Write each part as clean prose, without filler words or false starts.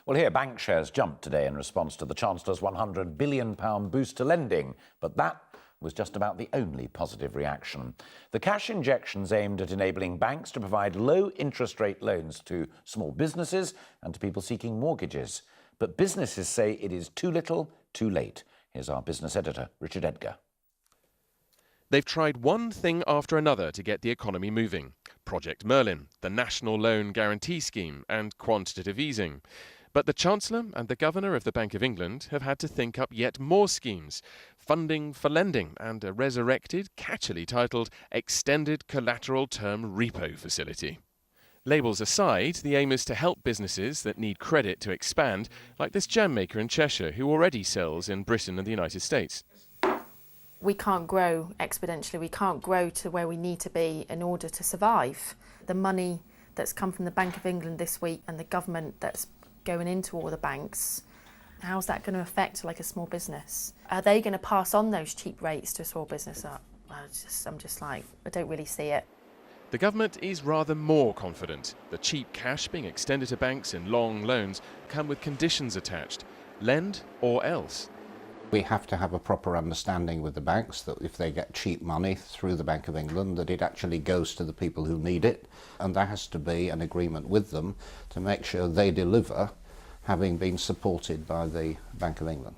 Well, here, bank shares jumped today in response to the Chancellor's £100 billion boost to lending, but that was just about the only positive reaction. The cash injections aimed at enabling banks to provide low interest rate loans to small businesses and to people seeking mortgages. But businesses say it is too little, too late. Here's our business editor, Richard Edgar. They've tried one thing after another to get the economy moving. Project Merlin, the National Loan Guarantee Scheme, and quantitative easing. But the Chancellor and the Governor of the Bank of England have had to think up yet more schemes. Funding for lending and a resurrected, catchily titled Extended Collateral Term Repo Facility. Labels aside, the aim is to help businesses that need credit to expand, like this jam maker in Cheshire who already sells in Britain and the United States. We can't grow exponentially, we can't grow to where we need to be in order to survive. The money that's come from the Bank of England this week and the government that's going into all the banks, how's that going to affect like a small business? Are they going to pass on those cheap rates to a small business? I'm just like, I don't really see it. The government is rather more confident. The cheap cash being extended to banks in long loans come with conditions attached. Lend or else. We have to have a proper understanding with the banks that if they get cheap money through the Bank of England, that it actually goes to the people who need it. And there has to be an agreement with them to make sure they deliver, having been supported by the Bank of England.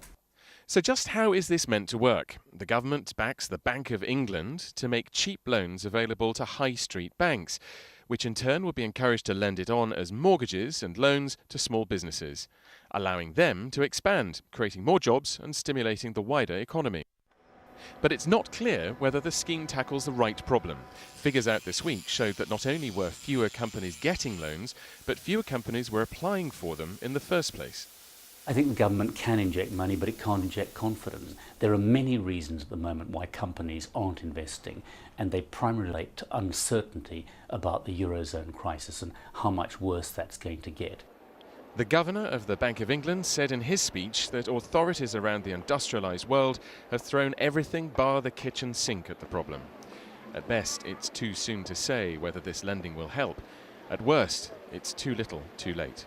So just how is this meant to work? The government backs the Bank of England to make cheap loans available to high street banks, which in turn will be encouraged to lend it on as mortgages and loans to small businesses, allowing them to expand, creating more jobs and stimulating the wider economy. But it's not clear whether the scheme tackles the right problem. Figures out this week showed that not only were fewer companies getting loans, but fewer companies were applying for them in the first place. I think the government can inject money, but it can't inject confidence. There are many reasons at the moment why companies aren't investing, and they primarily relate to uncertainty about the Eurozone crisis and how much worse that's going to get. The Governor of the Bank of England said in his speech that authorities around the industrialised world have thrown everything bar the kitchen sink at the problem. At best, it's too soon to say whether this lending will help. At worst, it's too little, too late.